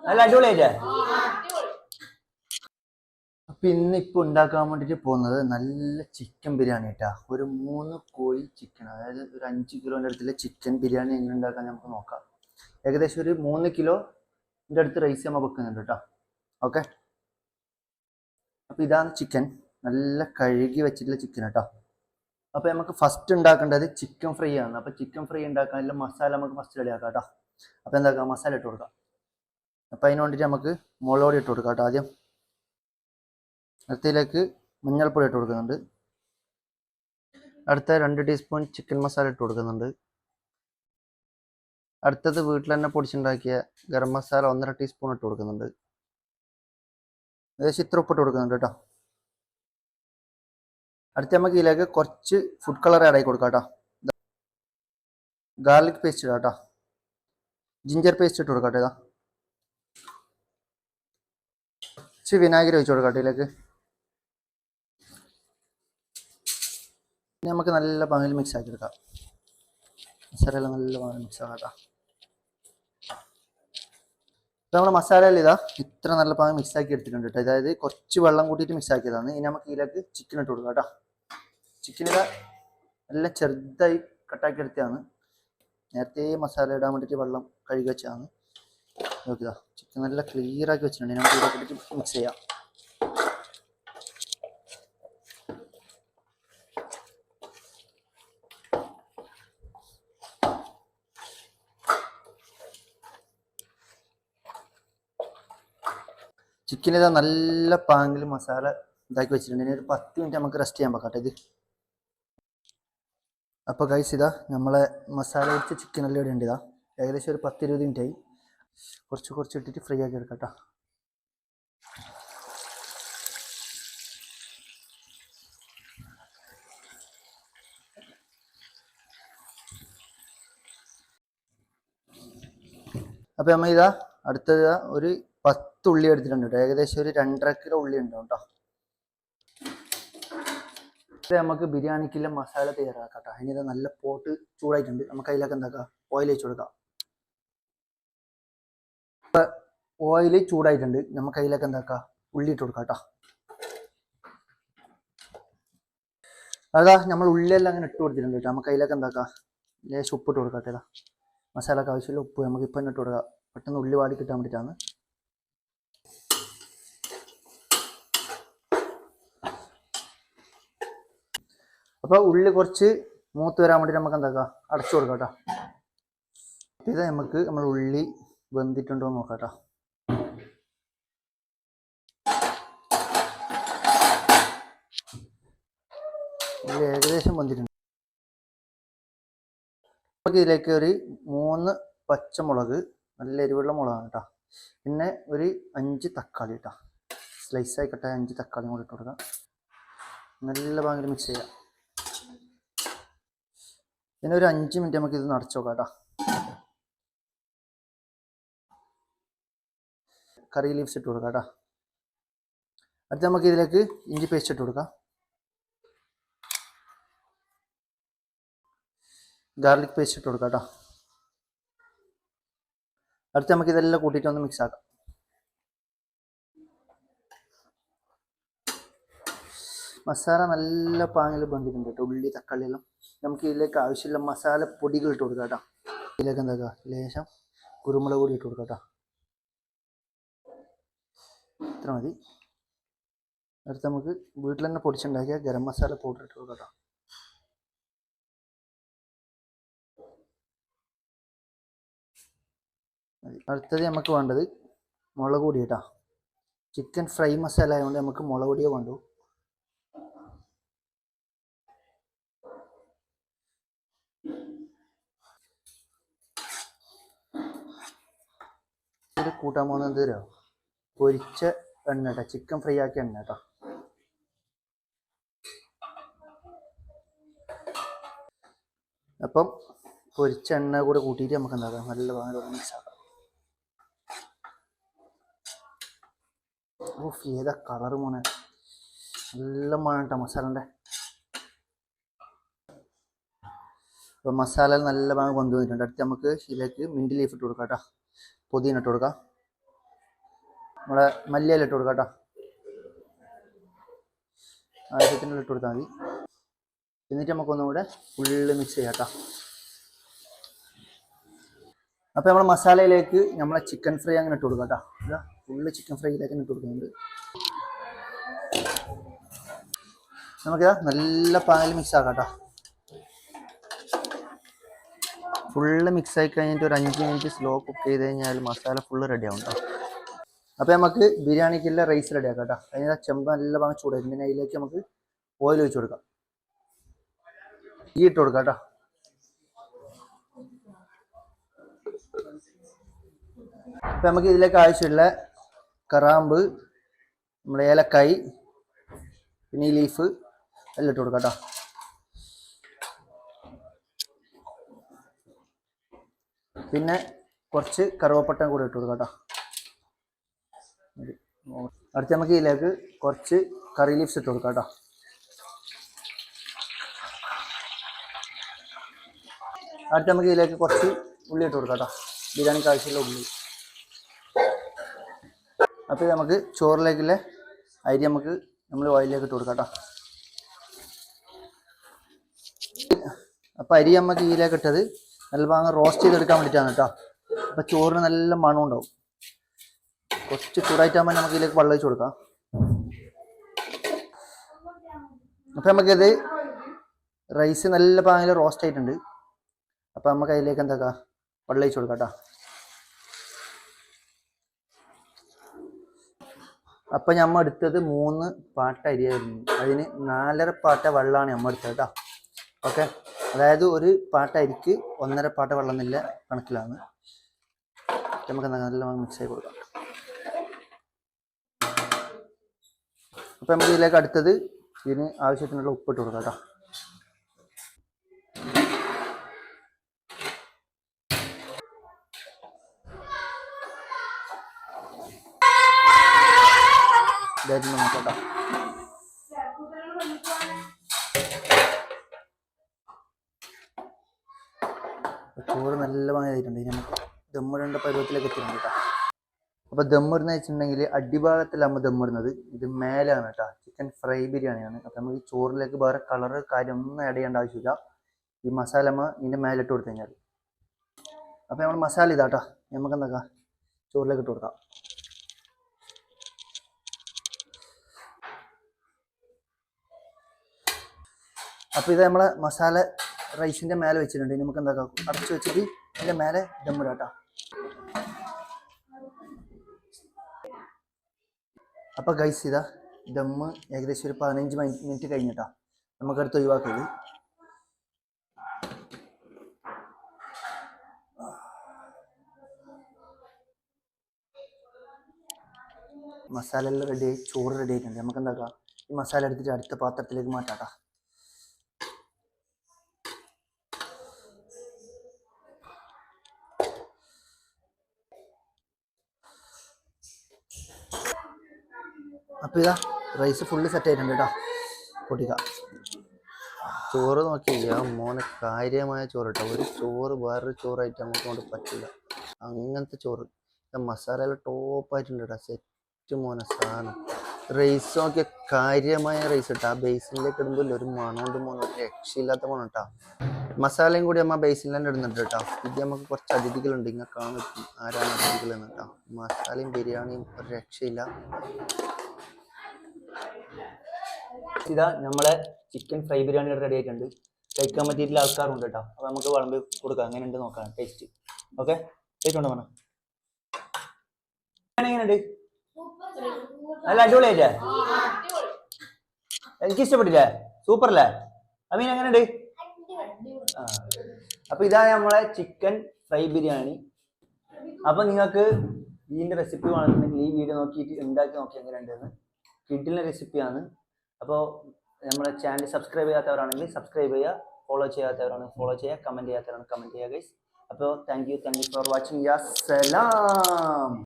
നല്ല അടിപൊളിയായിട്ടേ. അപ്പൊ ഇന്നിപ്പോ ഉണ്ടാക്കാൻ വേണ്ടിട്ട് പോകുന്നത് നല്ല ചിക്കൻ ബിരിയാണി കേട്ടാ. ഒരു 3 കോഴി ചിക്കൻ, അതായത് ഒരു 5 കിലോന്റെ അടുത്തുള്ള ചിക്കൻ ബിരിയാണി എങ്ങനെ ഉണ്ടാക്കാൻ നമുക്ക് നോക്കാം. ഏകദേശം ഒരു 3 കിലോന്റെ അടുത്ത് റൈസ് നമ്മൾ വെക്കുന്നുണ്ട് കേട്ടോ. ഓക്കെ, അപ്പൊ ഇതാണ് ചിക്കൻ, നല്ല കഴുകി വെച്ചിട്ടുള്ള ചിക്കൻ കേട്ടോ. അപ്പൊ നമുക്ക് ഫസ്റ്റ് ഉണ്ടാക്കേണ്ടത് ചിക്കൻ ഫ്രൈ ആണ്. അപ്പൊ ചിക്കൻ ഫ്രൈ ഉണ്ടാക്കാനുള്ള മസാല നമുക്ക് ഫസ്റ്റ് റെഡിയാക്കാം കേട്ടോ. അപ്പൊ എന്താക്കാം, മസാല ഇട്ട് കൊടുക്കാം. അപ്പൊ അതിന് വേണ്ടിയിട്ട് നമുക്ക് മുളക് പൊടി ഇട്ട് കൊടുക്കാം കേട്ടോ. ആദ്യം അടുത്തതിലേക്ക് മഞ്ഞൾപ്പൊടി ഇട്ട് കൊടുക്കുന്നുണ്ട്. അടുത്ത 2 ടീസ്പൂൺ ചിക്കൻ മസാല ഇട്ട് കൊടുക്കുന്നുണ്ട്. അടുത്തത് വീട്ടിൽ തന്നെ പൊടിച്ചുണ്ടാക്കിയ ഗരം മസാല 1.5 ടീസ്പൂൺ ഇട്ട് കൊടുക്കുന്നുണ്ട്. ഏകദേശം ഇത്ര ഉപ്പിട്ട് കൊടുക്കുന്നുണ്ട് കേട്ടോ. അടുത്ത നമുക്ക് ഇതിലേക്ക് കുറച്ച് ഫുഡ് കളർ ആഡ് ആയി കൊടുക്കാം കേട്ടോ. ഗാർലിക് പേസ്റ്റ് ഇടാം കേട്ടോ. ജിഞ്ചർ പേസ്റ്റ് ഇട്ട് കൊടുക്കട്ടെ. ഇതാ കുറച്ച് വിനാഗിരി ഒഴിച്ച് കൊടുക്കട്ടെ ഇതിലേക്ക്. ഇനി നമുക്ക് നല്ല പാങ്ങിൽ മിക്സ് ആക്കി എടുക്കാം. മസാല നല്ല പാങ്ങിൽ മിക്സ് ആക്കാം കേട്ടോ. നമ്മുടെ മസാലയിൽ ഇതാ ഇത്ര നല്ല പാങ്ങ് മിക്സ് ആക്കി എടുത്തിട്ടുണ്ട് കേട്ടോ. അതായത് കുറച്ച് വെള്ളം കൂട്ടിയിട്ട് മിക്സ് ആക്കിയതാണ്. ഇനി നമുക്ക് ഇതിലേക്ക് ചിക്കൻ ഇട്ട് കൊടുക്കാം കേട്ടോ. ചിക്കൻ ഇതാ നല്ല ചെറുതായി കട്ടാക്കി എടുത്തതാണ്. നേരത്തെ മസാല ഇടാൻ വേണ്ടിയിട്ട് വെള്ളം കഴുകി വെച്ചതാണ്. നോക്കുക, ചിക്കൻ നല്ല ക്ലിയർ ആക്കി വെച്ചിട്ടുണ്ട്. നമുക്ക് ഇതിലേക്ക് ഇട്ടിട്ട് മിക്സ് ചെയ്യാം. ചിക്കൻ ഇതാ നല്ല പാങ്ങിൽ മസാല ഇതാക്കി വെച്ചിട്ടുണ്ട്. ഇനി ഒരു 10 മിനിറ്റ് നമുക്ക് റെസ്റ്റ് ചെയ്യാൻ വെക്കാം ഇത്. അപ്പോൾ ഗൈസ് ഇതാ നമ്മളെ മസാല വെച്ച ചിക്കൻ എല്ലാം ഇവിടെ ഉണ്ട്. ഇതാ ഏകദേശം ഒരു 10-20 മിനിറ്റ് ആയി. കുറച്ച് ഇട്ടിട്ട് ഫ്രൈ ആക്കി എടുക്കാം കേട്ടോ. അപ്പോൾ നമ്മൾ ഇതാ അടുത്തത് ഒരു 10 ഉള്ളി എടുത്തിട്ടുണ്ട് കേട്ടോ. ഏകദേശം ഒരു 2.5 കിലോ ഉള്ളി ഉണ്ടാവും കേട്ടോ. നമുക്ക് ബിരിയാണിക്കുള്ള മസാല തയ്യാറാക്കാം കേട്ടോ. അതിന് നല്ല പോട്ട് ചൂടായിട്ടുണ്ട്. നമുക്ക് അതിലേക്ക് എന്താക്കാം, ഓയിൽ ഒഴിച്ച് കൊടുക്കാം. ഓയിൽ ചൂടായിട്ടുണ്ട്. നമുക്ക് അതിലേക്ക് എന്താക്കാം, ഉള്ളി ഇട്ട് കൊടുക്കാം കേട്ടോ. അതാ നമ്മൾ ഉള്ളിയെല്ലാം അങ്ങനെ ഇട്ട് കൊടുത്തിട്ടുണ്ട് കേട്ടോ. നമുക്ക് അതിലേക്ക് എന്താക്കാം, ലേശം ഉപ്പ് ഇട്ട് കൊടുക്കട്ടെ. ഇതാ മസാലക്ക് ആവശ്യമില്ല ഉപ്പ് നമുക്ക് ഇപ്പം തന്നെ ഇട്ട് കൊടുക്കാം. പെട്ടെന്ന് ഉള്ളി വാടി കിട്ടാൻ വേണ്ടിയിട്ടാണ്. അപ്പോൾ ഉള്ളി കുറച്ച് മൂത്ത് വരാൻ വേണ്ടി നമുക്ക് എന്താക്കാം, അടച്ചു കൊടുക്കാം കേട്ടോ. ഇത് നമുക്ക് നമ്മൾ ഉള്ളി വെന്തിട്ടുണ്ടോ എന്ന് നോക്കാം കേട്ടോ. ഉള്ളി ഏകദേശം വെന്തിട്ടുണ്ട്. നമുക്ക് ഇതിലേക്ക് ഒരു 3 പച്ചമുളക്, നല്ല എരിവുള്ള മുളകാണ് കേട്ടോ. പിന്നെ ഒരു 5 തക്കാളി കേട്ടോ. സ്ലൈസായി കട്ടായ 5 തക്കാളിയും കൂടി ഇട്ട് കൊടുക്കാം. നല്ല ഭയങ്കര മിക്സ് ചെയ്യാം. പിന്നെ ഒരു 5 മിനിറ്റ് നമുക്ക് ഇത് നടച്ചു നോക്കാം കേട്ടോ. കറി ലീവ്സ് ഇട്ട് കൊടുക്കാം കേട്ടോ. അടുത്ത് നമുക്ക് ഇതിലേക്ക് ഇഞ്ചി പേസ്റ്റ് ഇട്ട് കൊടുക്കാം. ഗാർലിക് പേസ്റ്റ് ഇട്ട് കൊടുക്കാം കേട്ടോ. അടുത്ത് നമുക്ക് ഇതെല്ലാം കൂട്ടിയിട്ട് ഒന്ന് മിക്സ് ആക്കാം. മസാല നല്ല പാങ്ങിൽ ബന്ധിട്ടുണ്ട് കേട്ടോ. ഉള്ളി തക്കാളി എല്ലാം. നമുക്ക് ഇതിലേക്ക് ആവശ്യമുള്ള മസാല പൊടികൾ ഇട്ട് കൊടുക്കാം കേട്ടോ. ഇതിലേക്ക് എന്താക്കുക, ലേശം കുരുമുളക് പൊടി ഇട്ട് കൊടുക്കാം കേട്ടോ. ഇത്ര മതി. അടുത്ത് നമുക്ക് വീട്ടിൽ തന്നെ പൊടിച്ചുണ്ടാക്കിയ ഗരം മസാല പൗഡർ ഇട്ട് കൊടുക്കാം കേട്ടോ. അടുത്തത് നമുക്ക് വേണ്ടത് മുളക് പൊടി കേട്ടോ. ചിക്കൻ ഫ്രൈ മസാല ആയതുകൊണ്ട് നമുക്ക് മുളക് പൊടിയോ വേണ്ടു. ഇത് കൂട്ടാൻ പോകുന്നത് തരുമോ, പൊരിച്ച എണ്ണ കേട്ടോ. ചിക്കൻ ഫ്രൈ ആക്കിയ എണ്ണ കേട്ടോ. അപ്പം പൊരിച്ച എണ്ണ കൂടെ കൂട്ടിയിട്ട് നമുക്ക് എന്താക്കാം, നല്ല ഭാഗം മിക്സ് ആക്കാം. ഓ ഏതാ കളർ മോനെ, നല്ല മണം കേട്ടോ മസാലൻ്റെ. അപ്പോൾ മസാല നല്ല ഭാഗം വന്നു വന്നിട്ടുണ്ട്. അടുത്ത് നമുക്ക് ഇതിലേക്ക് മിൻറ്റ് ലീഫ് ഇട്ട് കൊടുക്കാം കേട്ടോ. പുതിന ഇട്ട് കൊടുക്കാം. നമ്മളെ മല്ലിയില ഇട്ട് കൊടുക്കാം കേട്ടോ. ആവശ്യത്തിനുള്ള ഇട്ട് കൊടുത്താൽ മതി. എന്നിട്ട് നമുക്കൊന്നും കൂടെ ഫുള്ള് മിക്സ് ചെയ്യാം കേട്ടോ. അപ്പോൾ നമ്മൾ മസാലയിലേക്ക് നമ്മളെ ചിക്കൻ ഫ്രൈ അങ്ങനെ ഇട്ട് കൊടുക്കാം കേട്ടോ. ഇതാ ഫുള്ള് ചിക്കൻ ഫ്രൈയിലേക്ക് ഇട്ട് കൊടുക്കുന്നുണ്ട്. നമുക്കിതാ നല്ല പാനിൽ മിക്സ് ആക്കാം കേട്ടോ. ഫുള്ള് മിക്സ് ആയി കഴിഞ്ഞിട്ട് ഒരു 5 മിനിറ്റ് സ്ലോ കുക്ക് ചെയ്ത് കഴിഞ്ഞാൽ മസാല ഫുള്ള് റെഡി ആവും കേട്ടോ. അപ്പോൾ നമുക്ക് ബിരിയാണിക്കുള്ള റൈസ് റെഡി ആക്കാം കേട്ടോ. അതിന് ചെമ്പ് നല്ല ഭാഗം ചൂടായിരിക്കും. പിന്നെ അതിലേക്ക് നമുക്ക് ഓയിൽ ഒഴിച്ച് കൊടുക്കാം. ഇട്ട് കൊടുക്കാം കേട്ടോ. അപ്പം നമുക്ക് ഇതിലേക്ക് ആവശ്യമുള്ള കറാമ്പ്, നമ്മുടെ ഏലക്കായ്, പിന്നെ ഈ ലീഫ് എല്ലാം ഇട്ട് കൊടുക്കാം കേട്ടോ. പിന്നെ കുറച്ച് കറുവപ്പട്ടം കൂടെ ഇട്ട് കൊടുക്കാം കേട്ടോ. അടുത്ത് നമുക്ക് ഇതിലേക്ക് കുറച്ച് കറി ലീവ്സ് ഇട്ട് കൊടുക്കാം കേട്ടോ. അടുത്ത് നമുക്ക് ഇതിലേക്ക് കുറച്ച് ഉള്ളി ഇട്ട് കൊടുക്കാം കേട്ടോ. ബിരിയാണിക്ക് ആവശ്യമുള്ള ഉള്ളി. അപ്പോൾ നമുക്ക് ചോറിലേക്കുള്ള അരി നമുക്ക് നമ്മൾ ഓയിലിലേക്ക് ഇട്ട് കൊടുക്കാം കേട്ടോ. അപ്പോൾ അരി നമുക്ക് ഇതിലേക്ക് ഇട്ടത് നല്ല ഭാഗം റോസ്റ്റ് ചെയ്തെടുക്കാൻ വേണ്ടിയിട്ടാണ് കേട്ടോ. അപ്പോൾ ചോറിന് നല്ല മണം ഉണ്ടാവും. കുറച്ച് ചൂടായിട്ടാകുമ്പോൾ നമുക്ക് ഇതിലേക്ക് വെള്ളം ഒഴിച്ച് കൊടുക്കാം. അപ്പം നമുക്കിത് റൈസ് നല്ല പാങ്ങിൽ റോസ്റ്റ് ആയിട്ടുണ്ട്. അപ്പം നമുക്ക് അതിലേക്ക് എന്താക്കാം വെള്ളം ഒഴിച്ച് കൊടുക്കാം കേട്ടോ. അപ്പം നമ്മൾ എടുത്തത് 3 പാട്ട അരിയായിരുന്നു. അതിന് 4.5 പാട്ട വെള്ളമാണ് നമ്മൾ എടുത്തത് കേട്ടോ. ഓക്കെ, അതായത് ഒരു പാട്ട അരിക്ക് 1.5 പാട്ട വെള്ളം എന്നില്ല കണക്കിലാണ്. നമുക്ക് എന്താ നല്ല മിക്സ് ആയി കൊടുക്കാം. അപ്പം നമുക്ക് ഇതിലേക്ക് അടുത്തത് ഇതിന് ആവശ്യത്തിനുള്ള ഉപ്പിട്ട് കൊടുക്കാം കേട്ടോ. നോക്കാം. ചോറ് നല്ല ഭംഗിയായിട്ടുണ്ട്. നമുക്ക് ദമ്മിടേണ്ട പരുവത്തിലേക്ക് എത്തിയിട്ടുണ്ട് കേട്ടോ. അപ്പോൾ ദമ്മിടുന്ന വെച്ചിട്ടുണ്ടെങ്കിൽ അടിഭാഗത്തിലാകുമ്പോൾ ദമ്മിടുന്നത്, ഇത് മേലാണ് കേട്ടോ. ചിക്കൻ ഫ്രൈ ബിരിയാണിയാണ്. അപ്പോൾ നമുക്ക് ഈ ചോറിലേക്ക് വേറെ കളറ് കാര്യം ഒന്നും ആഡ് ചെയ്യേണ്ട ആവശ്യമില്ല. ഈ മസാല ഇതിൻ്റെ മേലിട്ട് കൊടുത്തു കഴിഞ്ഞാൽ. അപ്പോൾ നമ്മൾ മസാല ഇതാട്ടോ നമുക്ക് എന്താക്കാം ചോറിലേക്ക് ഇട്ട് കൊടുക്കാം. അപ്പോൾ ഇത് നമ്മളെ മസാല റൈസിൻ്റെ മേലെ വെച്ചിട്ടുണ്ട്. നമുക്ക് എന്താക്കാം അടച്ച് വെച്ചിട്ട് ഇതിൻ്റെ മേലെ ദമ്മിടാം കേട്ടോ. അപ്പോൾ ഗൈസ് ഇതാ ദമ്മ് ഏകദേശം ഒരു 15 മിനിറ്റ് കഴിഞ്ഞിട്ടാ നമുക്കടുത്ത് ഒഴിവാക്കിയത്. മസാല എല്ലാം റെഡിയായി, ചോറ് റെഡി ആയിട്ടുണ്ട്. നമുക്ക് എന്താക്കാം ഈ മസാല എടുത്തിട്ട് അടുത്ത പാത്രത്തിലേക്ക് മാറ്റാട്ടാ. അപ്പോൾ ഇതാ റൈസ് ഫുള്ള് സെറ്റ് ആയിട്ടുണ്ട് കേട്ടോ. പൊട്ടിക്കാം. ചോറ് നോക്കിയാ മോനെ കാര്യമായ ചോറ് കേട്ടോ. ഒരു ചോറ് വേറൊരു ചോറായിട്ട് നമുക്ക് കൊണ്ട് പറ്റില്ല. അങ്ങനത്തെ ചോറ്. മസാലയെല്ലാം ടോപ്പായിട്ടുണ്ട് കേട്ടോ. സെറ്റ് മോനെ സാധനം. റൈസ് നോക്കിയ കാര്യമായ റൈസ് കേട്ടോ. ആ ബേസിനിലേക്ക് ഇടുമ്പോൾ ഒരു മണമുണ്ട് മോനെ, ഒരു രക്ഷയില്ലാത്ത മണം കേട്ടോ. മസാലയും കൂടി നമ്മൾ ബേസിൽ തന്നെ ഇടുന്നുണ്ട് കേട്ടോ. ഇത് നമുക്ക് കുറച്ച് അതിഥികളുണ്ട്, ഇങ്ങനെ കാണാൻ പറ്റും ആരാണ് അതിഥികളെന്ന് കേട്ടോ. മസാലയും ബിരിയാണിയും ഒരു രക്ഷയില്ല. ഇതാ നമ്മളെ ചിക്കൻ ഫ്രൈ ബിരിയാണി റെഡി ആയിട്ടുണ്ട്. കഴിക്കാൻ പറ്റിയിട്ടുള്ള ആൾക്കാരുണ്ട് കേട്ടോ. അപ്പോൾ നമുക്ക് വിളമ്പി കൊടുക്കാം. എങ്ങനെയുണ്ട് നോക്കാം ടേസ്റ്റ്. ഓക്കെ, ടേസ്റ്റ് ഉണ്ടോ മോനെ? എങ്ങനെയുണ്ട്? നല്ല അടിപൊളിയായിട്ടേ? എനിക്ക് ഇഷ്ടപ്പെട്ടില്ലേ? സൂപ്പർ അല്ലേ? അമീൻ എങ്ങനെയുണ്ട്? അപ്പൊ ഇതാണ് നമ്മളെ ചിക്കൻ ഫ്രൈ ബിരിയാണി. അപ്പൊ നിങ്ങൾക്ക് ഇതിന്റെ റെസിപ്പി വേണമെന്നുണ്ടെങ്കിൽ ഈ വീഡിയോ നോക്കിയിട്ട് ഉണ്ടാക്കി നോക്കി എങ്ങനെയുണ്ടെന്ന്. കിഡിലിന്റെ റെസിപ്പിയാണ്. അപ്പോൾ നമ്മുടെ ചാനൽ സബ്സ്ക്രൈബ് ചെയ്യാത്തവരാണെങ്കിൽ സബ്സ്ക്രൈബ് ചെയ്യുക, ഫോളോ ചെയ്യാത്തവരാണെങ്കിൽ ഫോളോ ചെയ്യുക, കമൻറ്റ് ചെയ്യാത്തവരാണെങ്കിൽ കമൻറ്റ് ചെയ്യുക ഗൈസ്. അപ്പോൾ thank you for watching. Yeah Salam.